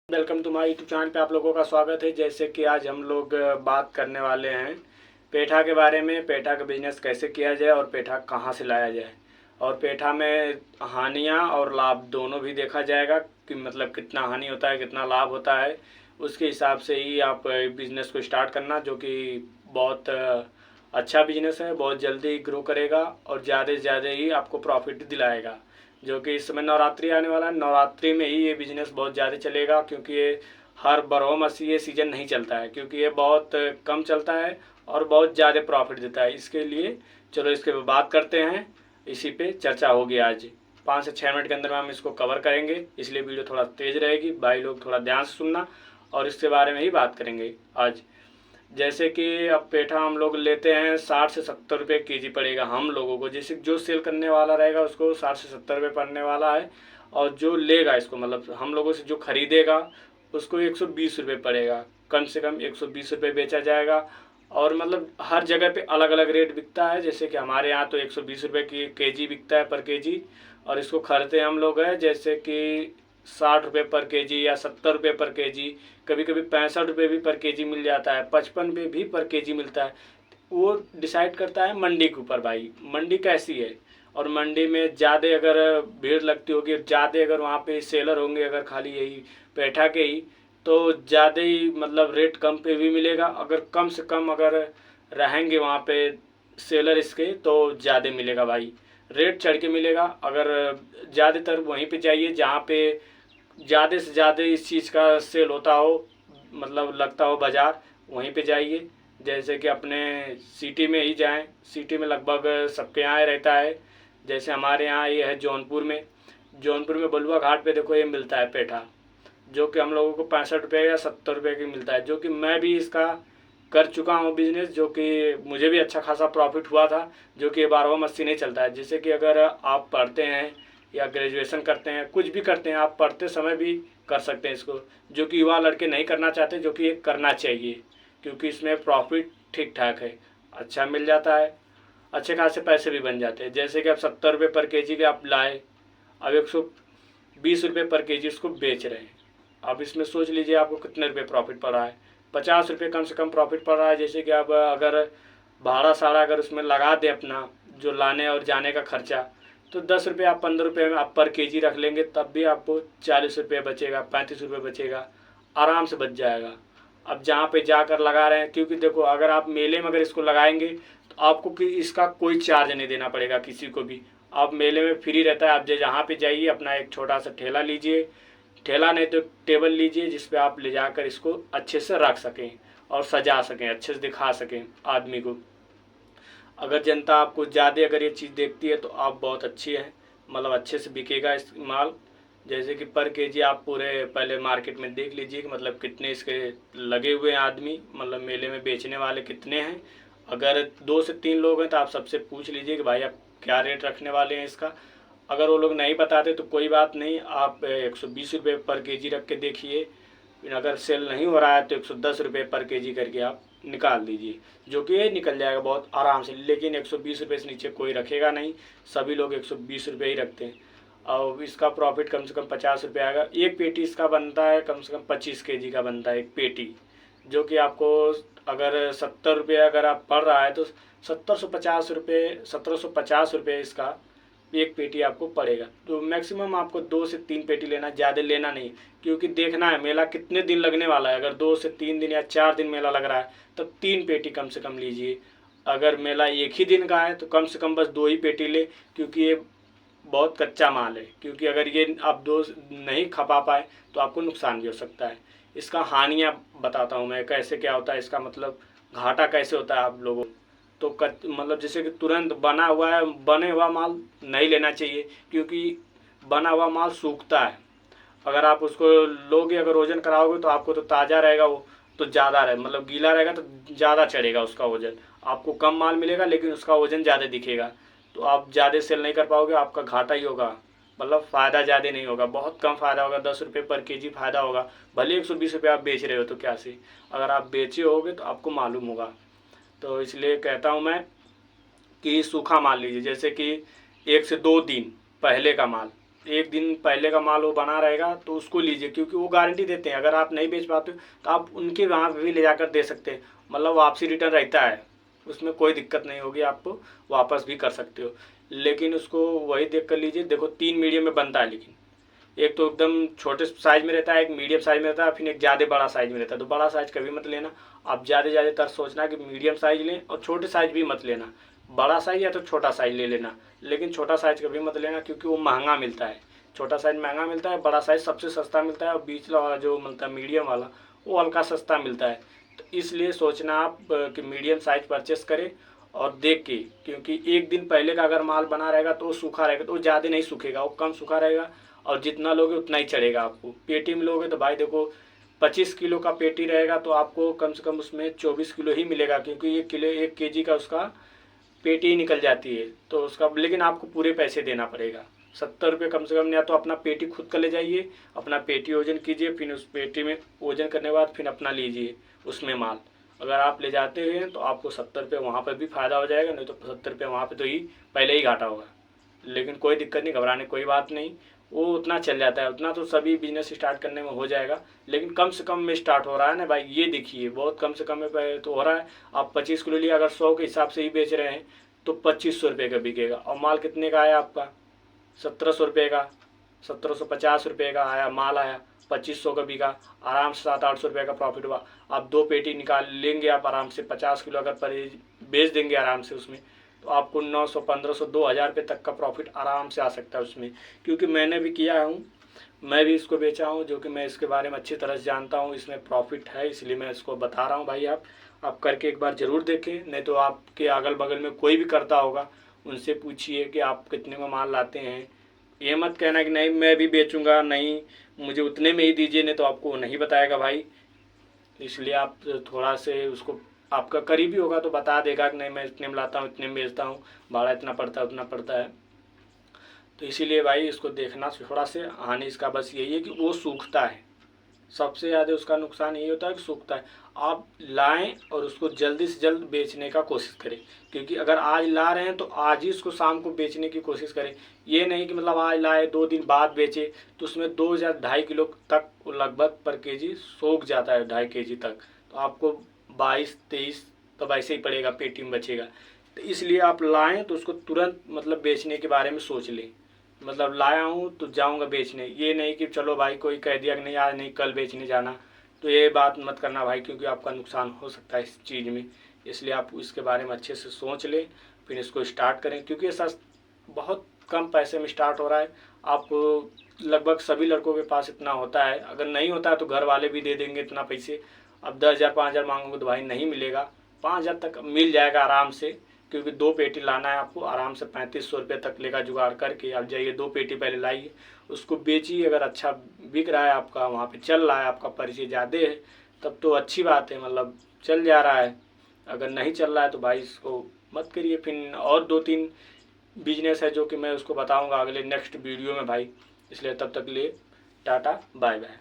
Welcome to my YouTube channel पे आप लोगों का स्वागत है। जैसे कि आज हम लोग बात करने वाले हैं पेठा के बारे में। पेठा का बिजनेस कैसे किया जाए और पेठा कहाँ से लाया जाए, और पेठा में हानियाँ और लाभ दोनों भी देखा जाएगा कि मतलब कितना हानि होता है कितना लाभ होता है। उसके हिसाब से ही आप बिज़नेस को स्टार्ट करना, जो कि बहुत अच्छा बिजनेस है, बहुत जल्दी ग्रो करेगा और ज़्यादा से ज़्यादा ही आपको प्रॉफिट दिलाएगा। जो कि इस समय नवरात्रि आने वाला है, नवरात्रि में ही ये बिज़नेस बहुत ज़्यादा चलेगा, क्योंकि ये हर बारह मास ये सीज़न नहीं चलता है, क्योंकि ये बहुत कम चलता है और बहुत ज़्यादा प्रॉफिट देता है। इसके लिए चलो इसके पे बात करते हैं, इसी पे चर्चा होगी आज। 5 से 6 मिनट के अंदर में हम इसको कवर करेंगे, इसलिए वीडियो थोड़ा तेज़ रहेगी। भाई लोग थोड़ा ध्यान से सुनना और इसके बारे में ही बात करेंगे आज। जैसे कि अब पेठा हम लोग लेते हैं 60 से 70 रुपये केजी पड़ेगा हम लोगों को। जैसे जो सेल करने वाला रहेगा उसको 60 से 70 रुपये पड़ने वाला है, और जो लेगा इसको मतलब हम लोगों से जो खरीदेगा उसको 120 रुपये पड़ेगा। कम से कम 120 रुपये बेचा जाएगा। और मतलब हर जगह पे अलग अलग रेट बिकता है। जैसे कि हमारे यहाँ तो 120 रुपये की केजी बिकता है पर केजी, और इसको खरीदते हम लोग हैं जैसे कि 60 रुपये पर केजी या 70 रुपये पर केजी। कभी कभी 65 रुपये भी पर केजी मिल जाता है, 55 रुपये भी पर केजी मिलता है। वो डिसाइड करता है मंडी के ऊपर भाई, मंडी कैसी है। और मंडी में ज़्यादा अगर भीड़ लगती होगी, ज़्यादा अगर वहाँ पे सेलर होंगे अगर खाली यही पेठा के ही, तो ज़्यादा ही मतलब रेट कम पे भी मिलेगा। अगर कम से कम अगर रहेंगे वहाँ पे सेलर इसके तो ज़्यादा मिलेगा भाई, रेट चढ़ के मिलेगा। अगर ज़्यादातर वहीं पे जाइए जहाँ पे ज़्यादा से ज़्यादा इस चीज़ का सेल होता हो, मतलब लगता हो बाज़ार, वहीं पे जाइए। जैसे कि अपने सिटी में ही जाएं, सिटी में लगभग सबके यहाँ रहता है। जैसे हमारे यहाँ ये है जौनपुर में बलुआ घाट पे देखो ये मिलता है पेठा, जो कि हम लोगों को 65 रुपये या 70 रुपये की मिलता है। जो कि मैं भी इसका कर चुका हूँ बिज़नेस, जो कि मुझे भी अच्छा खासा प्रॉफिट हुआ था। जो कि 12 मासी नहीं चलता है। जैसे कि अगर आप पढ़ते हैं या ग्रेजुएशन करते हैं, कुछ भी करते हैं, आप पढ़ते समय भी कर सकते हैं इसको। जो कि युवा लड़के नहीं करना चाहते, जो कि ये करना चाहिए, क्योंकि इसमें प्रॉफिट ठीक ठाक है, अच्छा मिल जाता है, अच्छे खासे पैसे भी बन जाते हैं। जैसे कि अब 70 रुपये पर केजी के आप लाए, अब 120 रुपये पर केजी उसको बेच रहे हैं। अब इसमें सोच लीजिए आपको कितने रुपये प्रॉफिट पड़ रहा है। 50 रुपये कम से कम प्रॉफिट पड़ रहा है। जैसे कि अब अगर भाड़ा साड़ा अगर उसमें लगा दे अपना, जो लाने और जाने का खर्चा, तो 10 रुपये आप 15 रुपये में आप पर केजी रख लेंगे, तब भी आपको 40 रुपये बचेगा, 35 रुपये बचेगा, आराम से बच जाएगा। अब जहाँ पे जाकर लगा रहे हैं, क्योंकि देखो अगर आप मेले में अगर इसको लगाएंगे तो आपको कि इसका कोई चार्ज नहीं देना पड़ेगा किसी को भी। आप मेले में फ्री रहता है। आप जहाँ पे जाइए अपना एक छोटा सा ठेला लीजिए, ठेला नहीं तो टेबल लीजिए, जिस पे आप ले जाकर इसको अच्छे से रख सकें और सजा सकें, अच्छे से दिखा सकें आदमी को। अगर जनता आपको ज़्यादा अगर ये चीज़ देखती है तो आप बहुत अच्छी हैं, मतलब अच्छे से बिकेगा इस माल। जैसे कि पर केजी आप पूरे पहले मार्केट में देख लीजिए कि मतलब कितने इसके लगे हुए हैं आदमी, मतलब मेले में बेचने वाले कितने हैं। अगर 2 से 3 लोग हैं तो आप सबसे पूछ लीजिए कि भाई आप क्या रेट रखने वाले हैं इसका। अगर वो लोग नहीं बताते तो कोई बात नहीं, आप 120 रुपये पर केजी रख के देखिए। अगर सेल नहीं हो रहा है तो 110 रुपये पर केजी करके आप निकाल दीजिए, जो कि ये निकल जाएगा बहुत आराम से। लेकिन 120 रुपये से नीचे कोई रखेगा नहीं, सभी लोग 120 रुपये ही रखते हैं। और इसका प्रॉफिट कम से कम 50 रुपये आएगा। एक पेटी इसका बनता है कम से कम 25 केजी का बनता है एक पेटी, जो कि आपको अगर 70 रुपये अगर आप पड़ रहा है तो 1750 रुपये इसका एक पेटी आपको पड़ेगा। तो मैक्सिमम आपको 2 से 3 पेटी लेना, ज़्यादा लेना नहीं, क्योंकि देखना है मेला कितने दिन लगने वाला है। अगर 2 से 3 दिन या 4 दिन मेला लग रहा है तब 3 पेटी कम से कम लीजिए। अगर मेला एक ही दिन का है तो कम से कम बस 2 ही पेटी ले, क्योंकि ये बहुत कच्चा माल है। क्योंकि अगर ये आप 2 नहीं खपा पाए तो आपको नुकसान भी हो सकता है। इसका हानियाँ बताता हूँ मैं कैसे क्या होता है, इसका मतलब घाटा कैसे होता है आप लोगों। तो मतलब जैसे कि तुरंत बने हुआ माल नहीं लेना चाहिए, क्योंकि बना हुआ माल सूखता है। अगर आप उसको लोगे, अगर वजन कराओगे तो आपको तो ताज़ा रहेगा वो, तो ज़्यादा रहे मतलब गीला रहेगा तो ज़्यादा चढ़ेगा उसका वजन। आपको कम माल मिलेगा लेकिन उसका वजन ज़्यादा दिखेगा, तो आप ज़्यादा सेल नहीं कर पाओगे, आपका घाटा ही होगा। मतलब फ़ायदा ज़्यादा नहीं होगा, बहुत कम फ़ायदा होगा। 10 रुपये पर केजी फ़ायदा होगा, भले 120 रुपये आप बेच रहे हो तो क्या से, अगर आप बेचे होगे तो आपको मालूम होगा। तो इसलिए कहता हूँ मैं कि सूखा माल लीजिए। जैसे कि 1 से 2 दिन पहले का माल, एक दिन पहले का माल वो बना रहेगा तो उसको लीजिए, क्योंकि वो गारंटी देते हैं। अगर आप नहीं बेच पाते हो तो आप उनके वहाँ पे भी ले जाकर दे सकते हैं, मतलब वापसी रिटर्न रहता है, उसमें कोई दिक्कत नहीं होगी, आपको वापस भी कर सकते हो। लेकिन उसको वही देख कर लीजिए। देखो 3 मीडियम में बनता है, लेकिन एक तो एकदम छोटे साइज में रहता है, एक मीडियम साइज में रहता है, फिर एक ज़्यादा बड़ा साइज में रहता है। तो बड़ा साइज कभी मत लेना, आप ज़्यादातर सोचना कि मीडियम साइज लें, और छोटे साइज भी मत लेना। बड़ा साइज या तो छोटा साइज ले लेना, लेकिन छोटा साइज कभी मत लेना, क्योंकि वो महंगा मिलता है। छोटा साइज महंगा मिलता है, बड़ा साइज सबसे सस्ता मिलता है, और बीच वाला जो मिलता है मीडियम वाला, वो हल्का सस्ता मिलता है। तो इसलिए सोचना आप कि मीडियम साइज परचेस करें, और देख के, क्योंकि एक दिन पहले का अगर माल बना रहेगा तो वो सूखा रहेगा, तो वो ज़्यादा नहीं सूखेगा, वो कम सूखा रहेगा, और जितना लोगे उतना ही चढ़ेगा। आपको पेटी में लोगे तो भाई देखो 25 किलो का पेटी रहेगा तो आपको कम से कम उसमें 24 किलो ही मिलेगा, क्योंकि 1 केजी का उसका पेटी ही निकल जाती है। तो उसका लेकिन आपको पूरे पैसे देना पड़ेगा, 70 रुपये कम से कम। या तो अपना पेटी खुद कर ले जाइए, अपना पेटी वजन कीजिए, फिर उस पेटी में वजन करने के बाद फिर अपना लीजिए उसमें माल। अगर आप ले जाते हैं तो आपको 70 रुपये वहाँ पर भी फ़ायदा हो जाएगा, नहीं तो 75 रुपये वहाँ पर तो ही पहले ही घाटा होगा। लेकिन कोई दिक्कत नहीं, घबराने कोई बात नहीं, वो उतना चल जाता है, उतना तो सभी बिजनेस स्टार्ट करने में हो जाएगा। लेकिन कम से कम में स्टार्ट हो रहा है ना भाई, ये देखिए बहुत कम से कम में तो हो रहा है। आप 25 किलो लिए, अगर 100 के हिसाब से ही बेच रहे हैं तो 2500 रुपये का बिकेगा, और माल कितने का आया आपका? 1700 रुपये का, 1750 रुपये का आया माल आया, 2500 का बिका, आराम से 700-800 रुपये का प्रॉफिट हुआ। आप 2 पेटी निकाल लेंगे आप आराम से, 50 किलो अगर बेच देंगे आराम से उसमें, तो आपको 900, 1500, 2000 रुपये तक का प्रॉफिट आराम से आ सकता है उसमें। क्योंकि मैंने भी किया हूँ, मैं भी इसको बेचा हूँ, जो कि मैं इसके बारे में अच्छी तरह से जानता हूँ, इसमें प्रॉफिट है, इसलिए मैं इसको बता रहा हूँ भाई। आप करके एक बार ज़रूर देखें, नहीं तो आपके अगल बगल में कोई भी करता होगा, उनसे पूछिए कि आप कितने में माल लाते हैं। ये मत कहना कि नहीं मैं भी बेचूंगा, नहीं मुझे उतने में ही दीजिए, नहीं तो आपको नहीं बताएगा भाई। इसलिए आप थोड़ा से उसको, आपका करीबी होगा तो बता देगा कि नहीं मैं इतने में लाता हूँ, इतने में बेचता हूँ, भाड़ा इतना पड़ता है, उतना पड़ता है। तो इसीलिए भाई इसको देखना थोड़ा से। हानि इसका बस यही है कि वो सूखता है, सबसे ज़्यादा उसका नुकसान यही होता है कि सूखता है। आप लाएं और उसको जल्दी से जल्द बेचने का कोशिश करें, क्योंकि अगर आज ला रहे हैं तो आज ही उसको शाम को बेचने की कोशिश करें। ये नहीं कि मतलब आज लाए 2 दिन बाद बेचे, तो उसमें 2 या 2.5 किलो तक लगभग पर केजी सूख जाता है, 2.5 केजी तक, तो आपको 22-23 तब ऐसे ही पड़ेगा, पेटी में बचेगा। तो इसलिए आप लाएँ तो उसको तुरंत मतलब बेचने के बारे में सोच लें, मतलब लाया हूँ तो जाऊँगा बेचने, ये नहीं कि चलो भाई कोई कह दिया कि नहीं आज नहीं कल बेचने जाना, तो ये बात मत करना भाई, क्योंकि आपका नुकसान हो सकता है इस चीज़ में। इसलिए आप इसके बारे में अच्छे से सोच लें, फिर इसको स्टार्ट करें, क्योंकि ये बहुत कम पैसे में स्टार्ट हो रहा है। आप लगभग सभी लड़कों के पास इतना होता है, अगर नहीं होता है तो घर वाले भी दे देंगे इतना पैसे। अब 10,000 5,000 मांगोगे तो भाई नहीं मिलेगा, 5,000 तक मिल जाएगा आराम से, क्योंकि 2 पेटी लाना है आपको, आराम से 3500 रुपये तक लेगा जुगाड़ करके आप जाइए। 2 पेटी पहले लाइए, उसको बेचिए, अगर अच्छा बिक रहा है आपका, वहाँ पे चल रहा है, आपका परिचय ज़्यादा है, तब तो अच्छी बात है, मतलब चल जा रहा है। अगर नहीं चल रहा है तो भाई इसको मत करिए। फिर और 2-3 बिजनेस है जो कि मैं उसको बताऊँगा अगले नेक्स्ट वीडियो में भाई। इसलिए तब तक लिए टाटा बाय बाय।